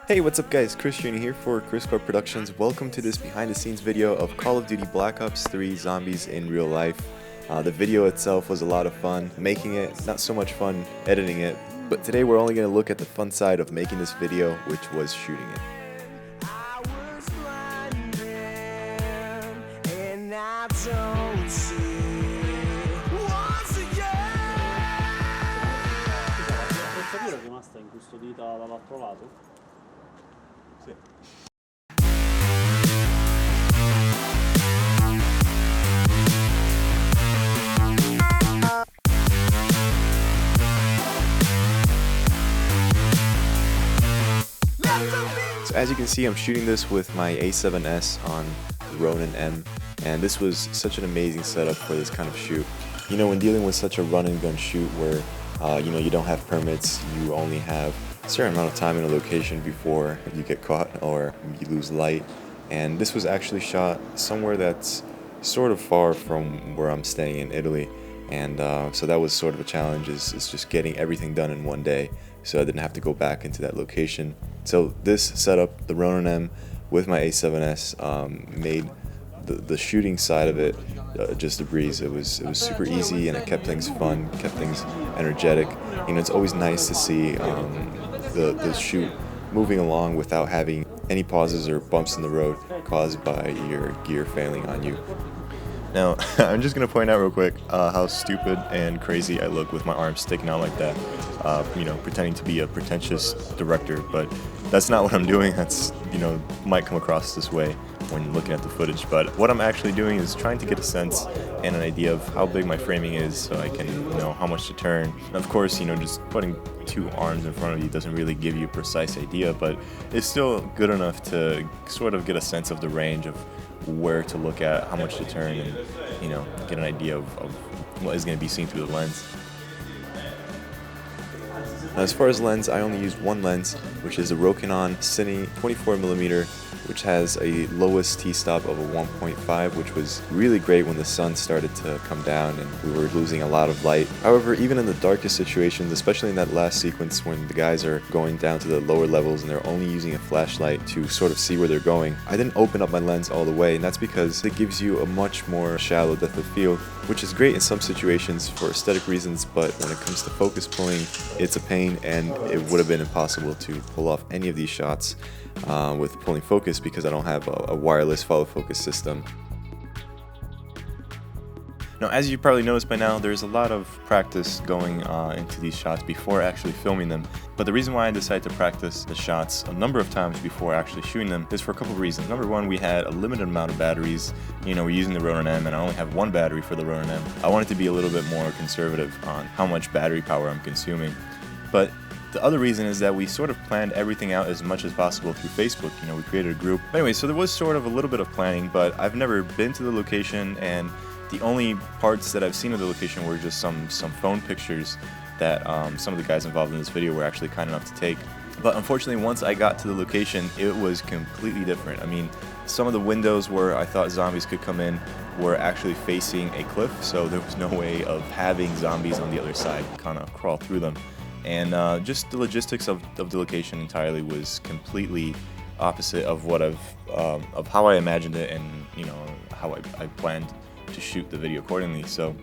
Hey, what's up guys, Kriscoart here for Kriscoart Productions. Welcome to this behind the scenes video of Call of Duty Black Ops 3 Zombies in real life. The video itself was a lot of fun making it, not so much fun editing it, but today we're only going to look at the fun side of making this video, which was shooting it. È rimasta incustodita dall'altro lato? Sì. So as you can see, I'm shooting this with my A7S on the Ronin M, and this was such an amazing setup for this kind of shoot. You know, when dealing with such a run and gun shoot where you don't have permits, you only have a certain amount of time in a location before you get caught or you lose light. And this was actually shot somewhere that's sort of far from where I'm staying in Italy. And so that was sort of a challenge, is just getting everything done in one day, so I didn't have to go back into that location. So this setup, the Ronin M with my A7S, made the shooting side of it just a breeze. It was super easy, and it kept things fun, kept things energetic. You know, it's always nice to see the shoot moving along without having any pauses or bumps in the road caused by your gear failing on you. Now, I'm just gonna point out real quick how stupid and crazy I look with my arms sticking out like that. You know, pretending to be a pretentious director, but that's not what I'm doing. That's, you know, might come across this way when looking at the footage, but what I'm actually doing is trying to get a sense and an idea of how big my framing is, so I can know how much to turn. And of course, you know, just putting two arms in front of you doesn't really give you a precise idea, but it's still good enough to sort of get a sense of the range of where to look at, how much to turn, and, you know, get an idea of what is going to be seen through the lens. Now, as far as lens, I only used one lens, which is a Rokinon CINE 24mm, which has a lowest t-stop of a 1.5, which was really great when the sun started to come down and we were losing a lot of light. However, even in the darkest situations, especially in that last sequence when the guys are going down to the lower levels and they're only using a flashlight to sort of see where they're going, I didn't open up my lens all the way, and that's because it gives you a much more shallow depth of field, which is great in some situations for aesthetic reasons, but when it comes to focus pulling, it's a pain, and it would have been impossible to pull off any of these shots with pulling focus because I don't have a wireless follow focus system. Now, as you probably noticed by now, there's a lot of practice going into these shots before actually filming them. But the reason why I decided to practice the shots a number of times before actually shooting them is for a couple of reasons. Number one, we had a limited amount of batteries. You know, we're using the Ronin M, and I only have one battery for the Ronin M. I wanted to be a little bit more conservative on how much battery power I'm consuming. But the other reason is that we sort of planned everything out as much as possible through Facebook. You know, we created a group. Anyway, so there was sort of a little bit of planning, but I've never been to the location, and the only parts that I've seen of the location were just some phone pictures that some of the guys involved in this video were actually kind enough to take. But unfortunately, once I got to the location, it was completely different. I mean, some of the windows where I thought zombies could come in were actually facing a cliff, so there was no way of having zombies on the other side kind of crawl through them. And just the logistics of the location entirely was completely opposite of what of how I imagined it, and, you know, how I planned to shoot the video accordingly. So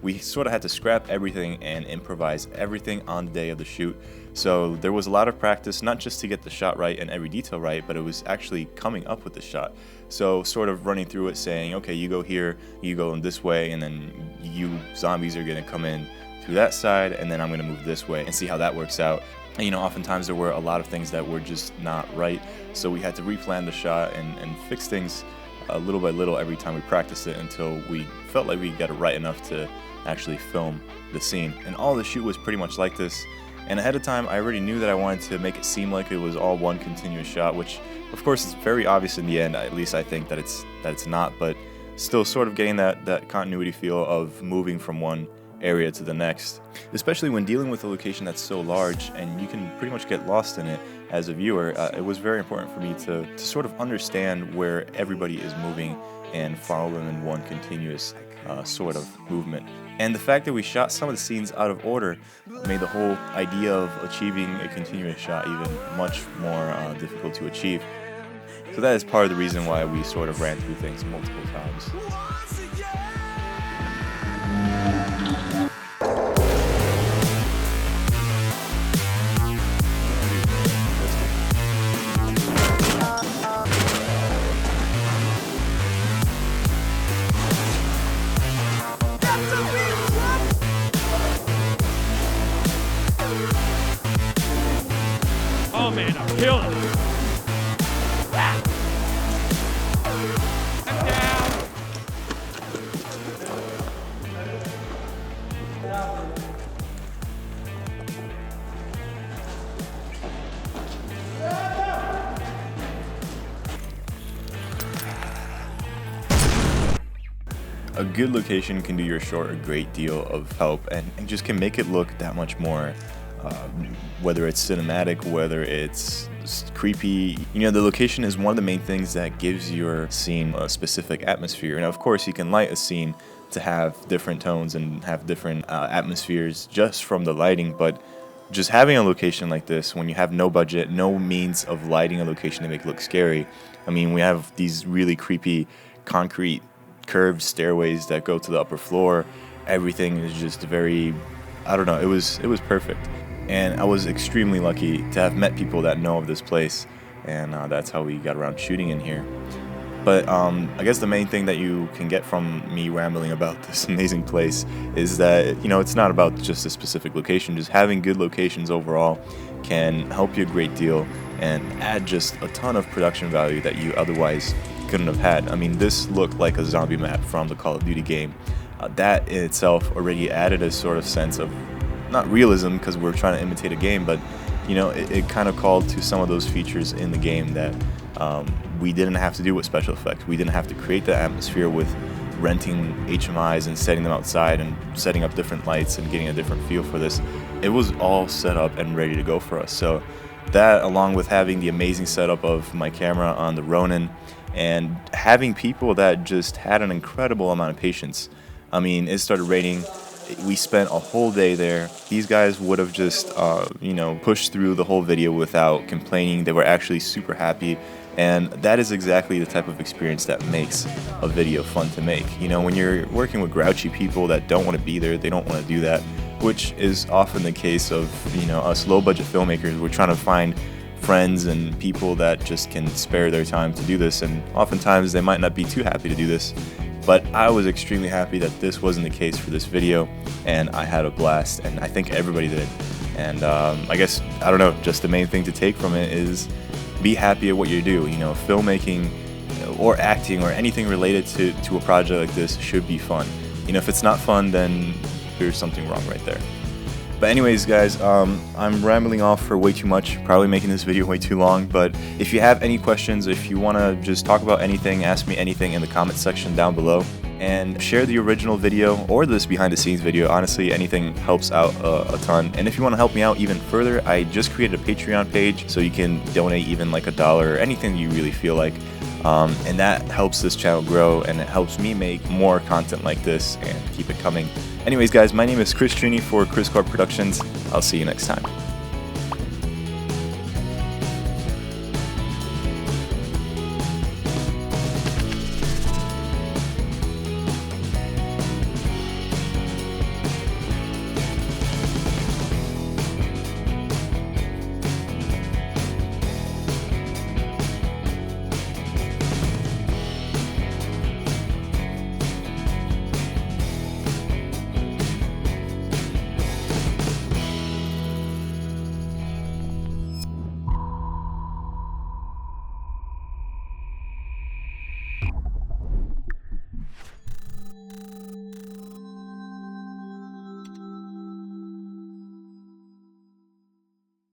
we sort of had to scrap everything and improvise everything on the day of the shoot. So there was a lot of practice, not just to get the shot right and every detail right, but it was actually coming up with the shot. So sort of running through it, saying, okay, you go here, you go in this way, and then you zombies are going to come in through that side, and then I'm going to move this way, and see how that works out. And, you know, oftentimes there were a lot of things that were just not right, so we had to replan the shot and fix things little by little every time we practiced it until we felt like we got it right enough to actually film the scene. And all the shoot was pretty much like this, and ahead of time I already knew that I wanted to make it seem like it was all one continuous shot, which of course is very obvious in the end. At least I think that it's not, but still sort of getting that continuity feel of moving from one area to the next. Especially when dealing with a location that's so large and you can pretty much get lost in it as a viewer, it was very important for me to sort of understand where everybody is moving and follow them in one continuous sort of movement. And the fact that we shot some of the scenes out of order made the whole idea of achieving a continuous shot even much more difficult to achieve. So that is part of the reason why we sort of ran through things multiple times. Oh man, I'm killing it. I'm down. A good location can do your short a great deal of help and just can make it look that much more, whether it's cinematic, whether it's creepy. You know, the location is one of the main things that gives your scene a specific atmosphere. And of course, you can light a scene to have different tones and have different atmospheres just from the lighting, but just having a location like this, when you have no budget, no means of lighting a location to make it look scary. I mean, we have these really creepy concrete curved stairways that go to the upper floor. Everything is just very, I don't know, it was perfect. And I was extremely lucky to have met people that know of this place, and that's how we got around shooting in here. But I guess the main thing that you can get from me rambling about this amazing place is that, you know, it's not about just a specific location. Just having good locations overall can help you a great deal and add just a ton of production value that you otherwise couldn't have had. I mean, this looked like a zombie map from the Call of Duty game. That in itself already added a sort of sense of, not realism because we're trying to imitate a game, but you know, it kind of called to some of those features in the game that we didn't have to do with special effects. We didn't have to create the atmosphere with renting HMIs and setting them outside and setting up different lights and getting a different feel for this. It was all set up and ready to go for us. So that, along with having the amazing setup of my camera on the Ronin and having people that just had an incredible amount of patience. I mean, it started raining. We spent a whole day there. These guys would have just, pushed through the whole video without complaining. They were actually super happy. And that is exactly the type of experience that makes a video fun to make. You know, when you're working with grouchy people that don't want to be there, they don't want to do that, which is often the case of, you know, us low-budget filmmakers. We're trying to find friends and people that just can spare their time to do this, and oftentimes they might not be too happy to do this. But I was extremely happy that this wasn't the case for this video, and I had a blast, and I think everybody did. And I guess, I don't know, just the main thing to take from it is be happy at what you do. You know, filmmaking or acting or anything related to a project like this should be fun. You know, if it's not fun, then there's something wrong right there. But anyways, guys, I'm rambling off for way too much, probably making this video way too long, but if you have any questions, if you want to just talk about anything, ask me anything in the comment section down below, and share the original video or this behind the scenes video. Honestly, anything helps out a ton. And if you want to help me out even further, I just created a Patreon page, so you can donate even like $1 or anything you really feel like. And that helps this channel grow, and it helps me make more content like this and keep it coming. Anyways, guys, my name is Chris Trini for Kriscoart Productions. I'll see you next time.